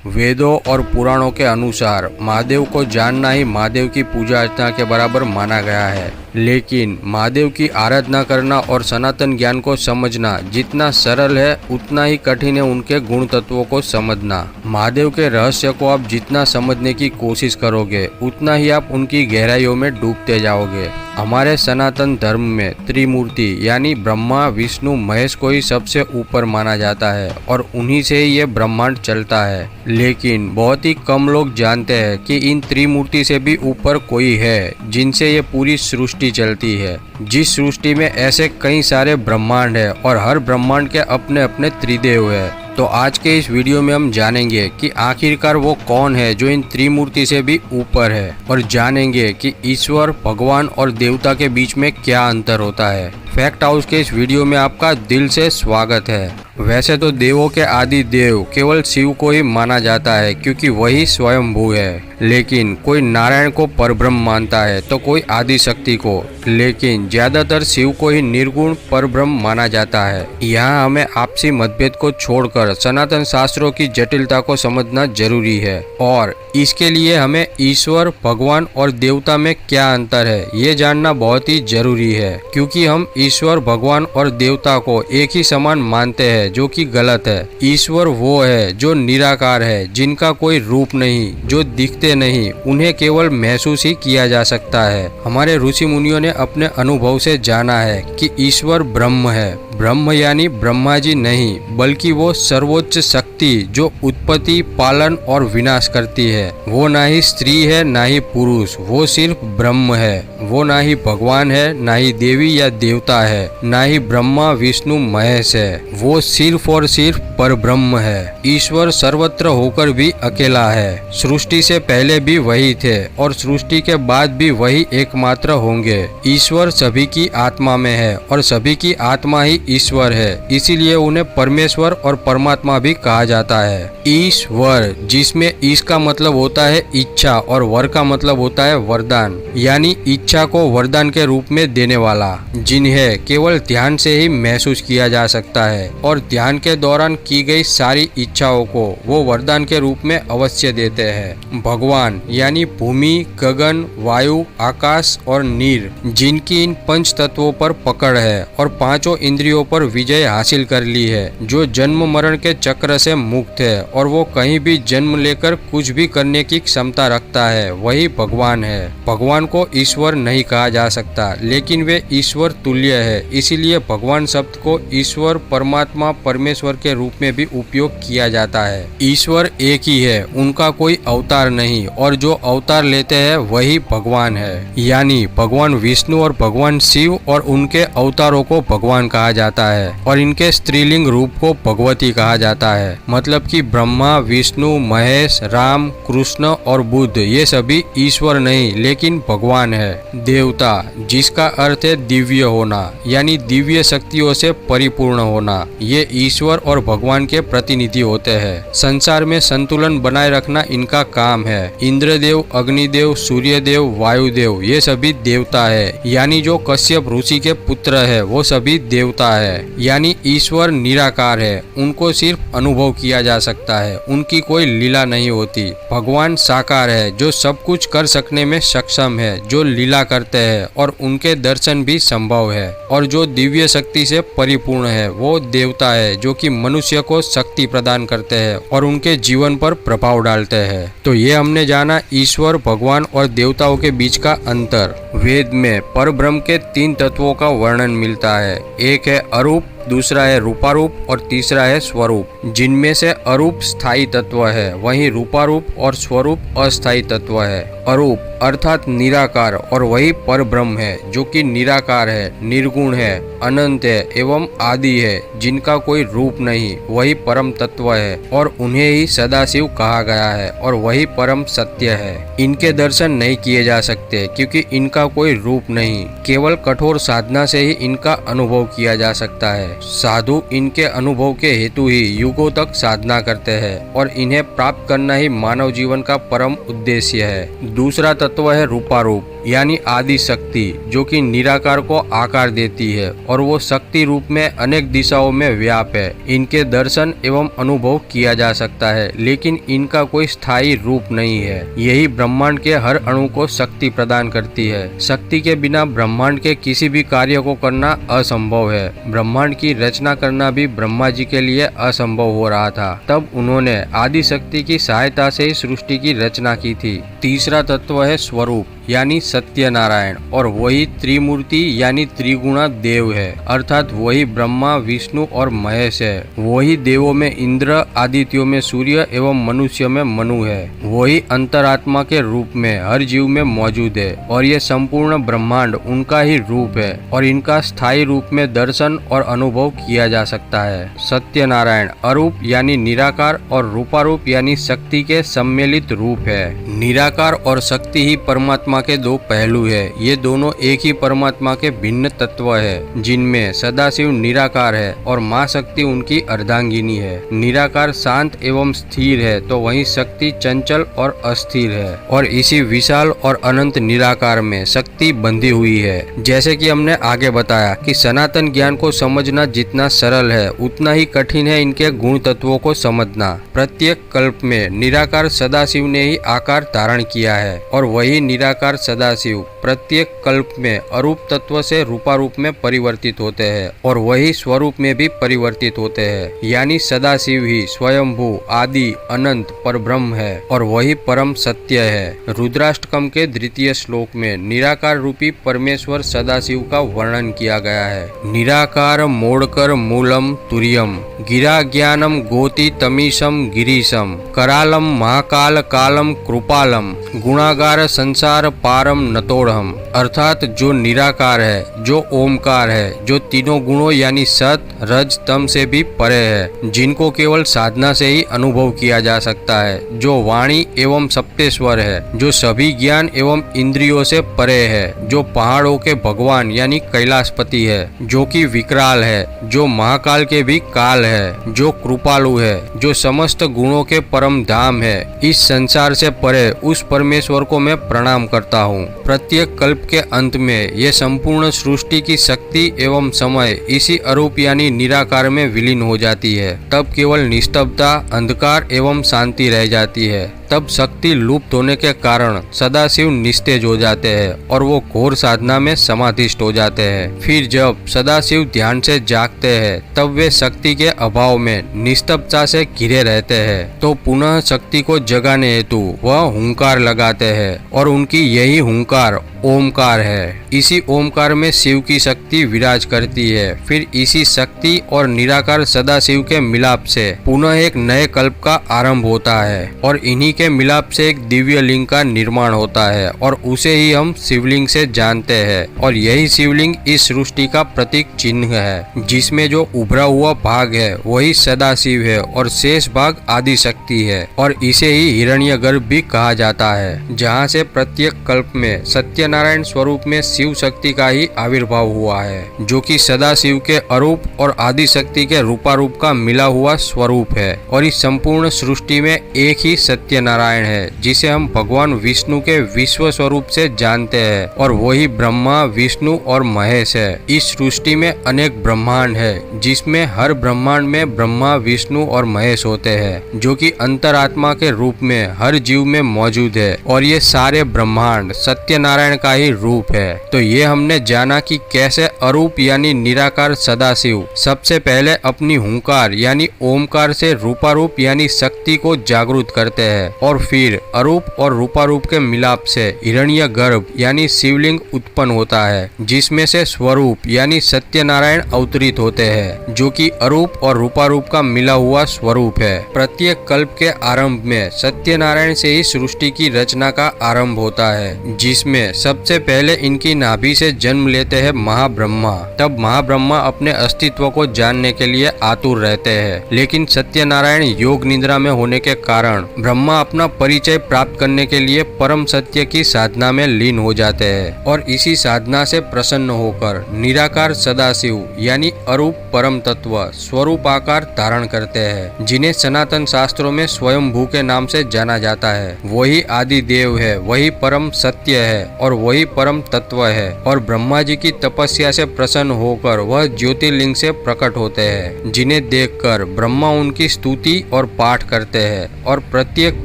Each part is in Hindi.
वेदों और पुराणों के अनुसार महादेव को जानना ही महादेव की पूजा अर्चना के बराबर माना गया है। लेकिन महादेव की आराधना करना और सनातन ज्ञान को समझना जितना सरल है उतना ही कठिन है उनके गुण तत्वों को समझना। महादेव के रहस्य को आप जितना समझने की कोशिश करोगे उतना ही आप उनकी गहराइयों में डूबते जाओगे। हमारे सनातन धर्म में त्रिमूर्ति यानी ब्रह्मा विष्णु महेश को ही सबसे ऊपर माना जाता है और उन्हीं से ही ये ब्रह्मांड चलता है। लेकिन बहुत ही कम लोग जानते हैं कि इन त्रिमूर्ति से भी ऊपर कोई है जिनसे ये पूरी सृष्टि चलती है। जिस सृष्टि में ऐसे कई सारे ब्रह्मांड है और हर ब्रह्मांड के अपने अपने त्रिदेव है। तो आज के इस वीडियो में हम जानेंगे कि आखिरकार वो कौन है जो इन त्रिमूर्ति से भी ऊपर है और जानेंगे कि ईश्वर भगवान और देवता के बीच में क्या अंतर होता है। फैक्ट हाउस के इस वीडियो में आपका दिल से स्वागत है। वैसे तो देवों के आदि देव केवल शिव को ही माना जाता है क्योंकि वही स्वयंभू है। लेकिन कोई नारायण को परब्रह्म मानता है तो कोई आदि शक्ति को, लेकिन ज्यादातर शिव को ही निर्गुण परब्रह्म माना जाता है। यहाँ हमें आपसी मतभेद को छोड़कर सनातन शास्त्रों की जटिलता को समझना जरूरी है और इसके लिए हमें ईश्वर भगवान और देवता में क्या अंतर है ये जानना बहुत ही जरूरी है। क्योंकि हम ईश्वर भगवान और देवता को एक ही समान मानते हैं जो कि गलत है। ईश्वर वो है जो निराकार है, जिनका कोई रूप नहीं, जो दिखते नहीं, उन्हें केवल महसूस ही किया जा सकता है। हमारे ऋषि मुनियों ने अपने अनुभव से जाना है कि ईश्वर ब्रह्म है। ब्रह्म यानी ब्रह्मा जी नहीं बल्कि वो सर्वोच्च शक्ति जो उत्पत्ति पालन और विनाश करती है। वो ना ही स्त्री है ना ही पुरुष, वो सिर्फ ब्रह्म है। वो ना ही भगवान है ना ही देवी या देवता है, ना ही ब्रह्मा विष्णु महेश है। वो सिर्फ और सिर्फ परब्रह्म है। ईश्वर सर्वत्र होकर भी अकेला है। सृष्टि से पहले भी वही थे और सृष्टि के बाद भी वही एकमात्र होंगे। ईश्वर सभी की आत्मा में है और सभी की आत्मा ही ईश्वर है, इसीलिए उन्हें परमेश्वर और परमात्मा भी कहा जाता है। ईश्वर जिसमें ईश का मतलब होता है इच्छा और वर का मतलब होता है वरदान, यानी इच्छा को वरदान के रूप में देने वाला, जिन्हें केवल ध्यान से ही महसूस किया जा सकता है और ध्यान के दौरान की गई सारी इच्छाओं को वो वरदान के रूप में अवश्य देते हैं। भगवान यानी भूमि गगन वायु आकाश और नीर, जिनकी इन पंच तत्वों पर पकड़ है और पांचों इंद्रियों पर विजय हासिल कर ली है, जो जन्म मरण के चक्र से मुक्त है और वो कहीं भी जन्म लेकर कुछ भी करने की क्षमता रखता है, वही भगवान है। भगवान को ईश्वर नहीं कहा जा सकता, लेकिन वे ईश्वर तुल्य है, इसीलिए भगवान शब्द को ईश्वर परमात्मा परमेश्वर के रूप में भी उपयोग किया जाता है। ईश्वर एक ही है, उनका कोई अवतार नहीं और जो अवतार लेते हैं वही भगवान है। यानी भगवान विष्णु और भगवान शिव और उनके अवतारों को भगवान कहा जाता है और इनके स्त्रीलिंग रूप को भगवती कहा जाता है। मतलब कि ब्रह्मा विष्णु महेश राम कृष्ण और बुद्ध ये सभी ईश्वर नहीं लेकिन भगवान है। देवता जिसका अर्थ है दिव्य होना, यानी दिव्य शक्तियों से परिपूर्ण होना, ये ईश्वर और भगवान के प्रतिनिधि होते हैं। संसार में संतुलन बनाए रखना इनका काम है। इंद्रदेव अग्निदेव सूर्यदेव वायुदेव ये सभी देवता है, यानी जो कश्यप ऋषि के पुत्र है वो सभी देवता है। यानी ईश्वर निराकार है, उनको सिर्फ अनुभव किया जा सकता है, उनकी कोई लीला नहीं होती। भगवान साकार है जो सब कुछ कर सकने में सक्षम है, जो लीला करते हैं और उनके दर्शन भी संभव है। और जो दिव्य शक्ति से परिपूर्ण है वो देवता है जो कि मनुष्य को शक्ति प्रदान करते हैं और उनके जीवन पर प्रभाव डालते हैं। तो ये हमने जाना ईश्वर भगवान और देवताओं के बीच का अंतर। वेद में परब्रह्म के 3 तत्वों का वर्णन मिलता है। एक है अरूप, दूसरा है रूपारूप और तीसरा है स्वरूप, जिनमें से अरूप स्थायी तत्व है, वहीं रूपारूप और स्वरूप अस्थायी तत्व है। अरूप अर्थात निराकार और वही परब्रह्म है जो कि निराकार है, निर्गुण है, अनंत है एवं आदि है, जिनका कोई रूप नहीं, वही परम तत्व है और उन्हें ही सदाशिव कहा गया है और वही परम सत्य है। इनके दर्शन नहीं किए जा सकते क्योंकि इनका कोई रूप नहीं, केवल कठोर साधना से ही इनका अनुभव किया जा सकता है। साधु इनके अनुभव के हेतु ही युगों तक साधना करते हैं और इन्हें प्राप्त करना ही मानव जीवन का परम उद्देश्य है। दूसरा तत्व है रूपारूप। यानी आदि शक्ति, जो कि निराकार को आकार देती है और वो शक्ति रूप में अनेक दिशाओं में व्याप है। इनके दर्शन एवं अनुभव किया जा सकता है, लेकिन इनका कोई स्थायी रूप नहीं है। यही ब्रह्मांड के हर अणु को शक्ति प्रदान करती है। शक्ति के बिना ब्रह्मांड के किसी भी कार्य को करना असंभव है। ब्रह्मांड की रचना करना भी ब्रह्मा जी के लिए असंभव हो रहा था। तब उन्होंने आदि शक्ति की सहायता से ही सृष्टि की रचना की थी। तीसरा तत्व है स्वरूप, यानी सत्यनारायण, और वही त्रिमूर्ति यानी त्रिगुणा देव है, अर्थात वही ब्रह्मा, विष्णु और महेश है। वही देवों में इंद्र, आदित्यों में सूर्य एवं मनुष्य में मनु है। वही अंतरात्मा के रूप में हर जीव में मौजूद है और ये संपूर्ण ब्रह्मांड उनका ही रूप है और इनका स्थायी रूप में दर्शन और अनुभव किया जा सकता है। सत्यनारायण अरूप यानी निराकार और रूपारूप यानी शक्ति के सम्मिलित रूप है। निराकार और शक्ति ही परमात्मा के दो पहलू है। ये दोनों एक ही परमात्मा के भिन्न तत्व है, जिनमें सदाशिव निराकार है और माँ शक्ति उनकी अर्धांगिनी है। निराकार शांत एवं स्थिर है तो वहीं शक्ति चंचल और अस्थिर है, और इसी विशाल और अनंत निराकार में शक्ति बंधी हुई है। जैसे कि हमने आगे बताया कि सनातन ज्ञान को समझना जितना सरल है उतना ही कठिन है इनके गुण तत्वों को समझना। प्रत्येक कल्प में निराकार सदाशिव ने ही आकार धारण किया है और वही निराकार सदाशिव प्रत्येक कल्प में अरूप तत्व से रूपारूप में परिवर्तित होते हैं और वही स्वरूप में भी परिवर्तित होते हैं। यानी सदाशिव ही स्वयंभू आदि अनंत परब्रह्म है और वही परम सत्य है। रुद्राष्टकम के द्वितीय श्लोक में निराकार रूपी परमेश्वर सदाशिव का वर्णन किया गया है। निराकार मोड़कर मूलम तुर्यम गिरा ज्ञानम गोति तमीशम गिरीशम करालम महाकाल कालम कृपालम गुणागार संसार पारम नतोड़हम, अर्थात जो निराकार है, जो ओमकार है, जो तीनों गुणों यानी सत रज तम से भी परे है, जिनको केवल साधना से ही अनुभव किया जा सकता है, जो वाणी एवं सप्तेश्वर है, जो सभी ज्ञान एवं इंद्रियों से परे है, जो पहाड़ों के भगवान यानी कैलाशपति है, जो कि विकराल है, जो महाकाल के भी काल है, जो कृपालु है, जो समस्त गुणों के परम धाम है। इस संसार से परे उस परमेश्वर को मैं प्रणाम करता हूँ। प्रत्येक कल्प के अंत में ये संपूर्ण सृष्टि की शक्ति एवं समय इसी अरूप यानी निराकार में विलीन हो जाती है। तब केवल निस्तब्धता, अंधकार एवं शांति रह जाती है। तब शक्ति लुप्त होने के कारण सदाशिव निस्तेज हो जाते हैं और वो घोर साधना में समाधिष्ट हो जाते हैं। फिर जब सदाशिव ध्यान से जागते हैं तब वे शक्ति के अभाव में निस्तब्धता से घिरे रहते हैं। तो पुनः शक्ति को जगाने हेतु वह हुंकार लगाते हैं और उनकी यही हुंकार ओमकार है। इसी ओमकार में शिव की शक्ति विराज करती है। फिर इसी शक्ति और निराकार सदाशिव के मिलाप से पुनः एक नए कल्प का आरंभ होता है और इन्हीं के मिलाप से एक दिव्य लिंग का निर्माण होता है और उसे ही हम शिवलिंग से जानते हैं। और यही शिवलिंग इस सृष्टि का प्रतीक चिन्ह है, जिसमें जो उभरा हुआ भाग है वही सदाशिव है और शेष भाग आदि शक्ति है और इसे ही हिरण्यगर्भ भी कहा जाता है, जहाँ से प्रत्येक कल्प में सत्यनारायण स्वरूप में शिव शक्ति का ही आविर्भाव हुआ है, जो कि सदाशिव के अरूप और आदि शक्ति के रूपारूप का मिला हुआ स्वरूप है। और इस संपूर्ण सृष्टि में एक ही सत्यनारायण है, जिसे हम भगवान विष्णु के विश्व स्वरूप से जानते हैं और वही ब्रह्मा, विष्णु और महेश है। इस सृष्टि में अनेक ब्रह्मांड है, जिसमें हर ब्रह्मांड में ब्रह्मा, विष्णु और महेश होते हैं, जो कि अंतरात्मा के रूप में हर जीव में मौजूद है और ये सारे ब्रह्मांड सत्यनारायण का ही रूप है। तो ये हमने जाना कि कैसे अरूप यानी निराकार सदाशिव सबसे पहले अपनी हुंकार यानी ओमकार से रूपारूप यानी शक्ति को जागृत करते हैं और फिर अरूप और रूपारूप के मिलाप से हिरण्यगर्भ यानी शिवलिंग उत्पन्न होता है, जिसमें से स्वरूप यानी सत्यनारायण अवतरित होते हैं, जो कि अरूप और रूपारूप का मिला हुआ स्वरूप है। प्रत्येक कल्प के आरंभ में सत्यनारायण से ही सृष्टि की रचना का आरंभ होता है, जिसमें सबसे पहले इनकी नाभि से जन्म लेते हैं महाब्रह्मा। तब महाब्रह्मा अपने अस्तित्व को जानने के लिए आतुर रहते हैं, लेकिन सत्यनारायण योग निद्रा में होने के कारण ब्रह्मा अपना परिचय प्राप्त करने के लिए परम सत्य की साधना में लीन हो जाते हैं और इसी साधना से प्रसन्न होकर निराकार सदाशिव यानी अरूप परम तत्व स्वरूप आकार धारण करते हैं, जिन्हें सनातन शास्त्रों में स्वयंभू के नाम से जाना जाता है। वही आदि देव है, वही परम सत्य है और वही परम तत्व है और ब्रह्मा जी की तपस्या से प्रसन्न होकर वह ज्योतिर्लिंग से प्रकट होते हैं, जिन्हें देखकर ब्रह्मा उनकी स्तुति और पाठ करते हैं और प्रत्येक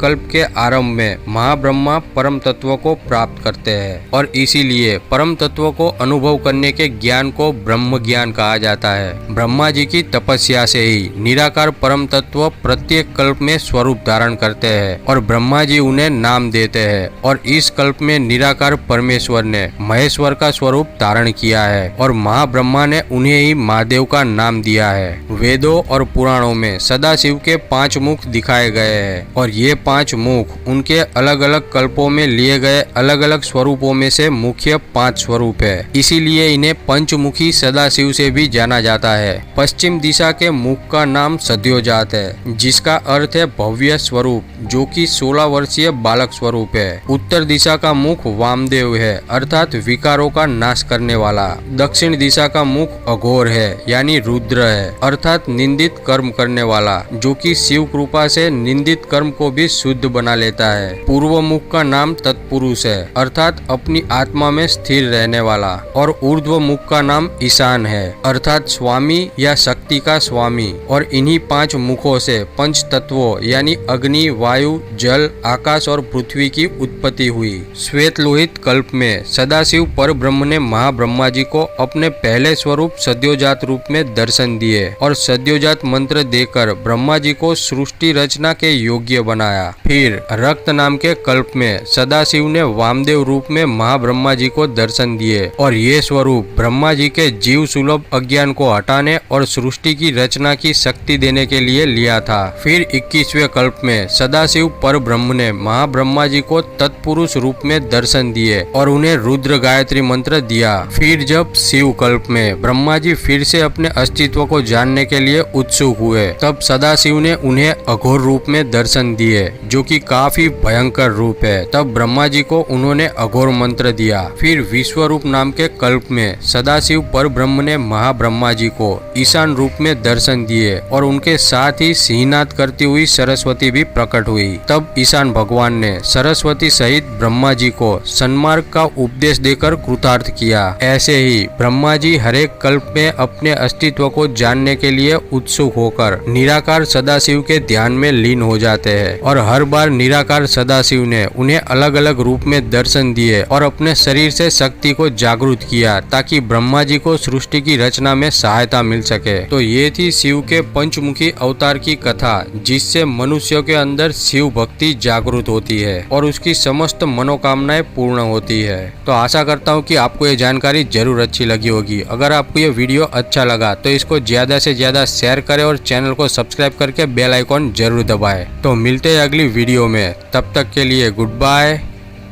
कल्प के आरंभ में महाब्रह्मा परम तत्व को प्राप्त करते हैं और इसीलिए परम तत्व को अनुभव करने के ज्ञान को ब्रह्म ज्ञान कहा जाता है। ब्रह्मा जी की तपस्या से ही निराकार परम तत्व प्रत्येक कल्प में स्वरूप धारण करते हैं और ब्रह्मा जी उन्हें नाम देते हैं और इस कल्प में निराकार परमेश्वर ने महेश्वर का स्वरूप धारण किया है और महाब्रह्मा ने उन्हें ही महादेव का नाम दिया है। वेदों और पुराणों में सदाशिव के 5 मुख दिखाए गए हैं और ये 5 मुख उनके अलग अलग कल्पों में लिए गए अलग अलग स्वरूपों में से मुख्य 5 स्वरूप है। इसीलिए इन्हें पंचमुखी सदाशिव से भी जाना जाता है। पश्चिम दिशा के मुख का नाम सद्योजात है, जिसका अर्थ है भव्य स्वरूप, जो कि 16 वर्षीय बालक स्वरूप है। उत्तर दिशा का मुख वामदेव है, अर्थात विकारों का नाश करने वाला। दक्षिण दिशा का मुख अघोर है, यानी रुद्र है, अर्थात निंदित कर्म करने वाला, जो कि शिव कृपा से निंदित कर्म को भी शुद्ध बना लेता है। पूर्व मुख का नाम तत्पुरुष है, अर्थात अपनी आत्मा में स्थिर रहने वाला। और ऊर्ध्व मुख का नाम ईशान है, अर्थात स्वामी या शक्ति का स्वामी। और इन्हीं 5 मुखों से पंच तत्वों यानी अग्नि, वायु, जल, आकाश और पृथ्वी की उत्पत्ति हुई। श्वेत लोहित कल्प में सदाशिव पर ब्रह्म ने महाब्रह्मा जी को अपने पहले स्वरूप सद्योजात रूप में दर्शन दिए और सद्योजात मंत्र देकर ब्रह्मा जी को सृष्टि रचना के योग्य बनाया। फिर रक्त नाम के कल्प में सदाशिव ने वामदेव रूप में महाब्रह्मा जी को दर्शन दिए और ये स्वरूप ब्रह्मा जी के जीव सुलभ अज्ञान को हटाने और सृष्टि की रचना की शक्ति देने के लिए लिया था। फिर 21वें कल्प में सदाशिव पर ब्रह्म ने महाब्रह्मा जी को तत्पुरुष रूप में दर्शन दिए और उन्हें रुद्र गायत्री मंत्र दिया। फिर जब शिव कल्प में ब्रह्मा जी फिर से अपने अस्तित्व को जानने के लिए उत्सुक हुए, तब सदाशिव ने उन्हें अघोर रूप में दर्शन दिए, जो कि काफी भयंकर रूप है। तब ब्रह्मा जी को उन्होंने अघोर मंत्र दिया। फिर विश्वरूप नाम के कल्प में सदाशिव पर ब्रह्म ने महाब्रह्मा जी को ईशान रूप में दर्शन दिए और उनके साथ ही सिंहनाद करती हुई सरस्वती भी प्रकट हुई। तब ईशान भगवान ने सरस्वती सहित ब्रह्मा जी को सन्मार्ग का उपदेश देकर कृतार्थ किया। ऐसे ही ब्रह्मा जी हर एक कल्प में अपने अस्तित्व को जानने के लिए उत्सुक होकर निराकार सदाशिव के ध्यान में लीन हो जाते हैं और हर बार निराकार सदाशिव ने उन्हें अलग अलग रूप में दर्शन दिए और अपने शरीर से शक्ति को जागृत किया, ताकि ब्रह्मा जी को सृष्टि की रचना में सहायता मिल सके। तो ये थी शिव के पंचमुखी अवतार की कथा, जिससे मनुष्यों के अंदर शिव भक्ति जागृत होती है और उसकी समस्त मनोकामनाएं पूर्ण होती है। तो आशा करता हूँ कि आपको ये जानकारी जरूर अच्छी लगी होगी। अगर आपको ये वीडियो अच्छा लगा तो इसको ज्यादा से ज्यादा शेयर करें और चैनल को सब्सक्राइब करके बेल आइकॉन जरूर दबाएं। तो मिलते हैं अगली वीडियो में, तब तक के लिए गुड बाय,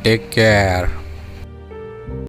टेक केयर।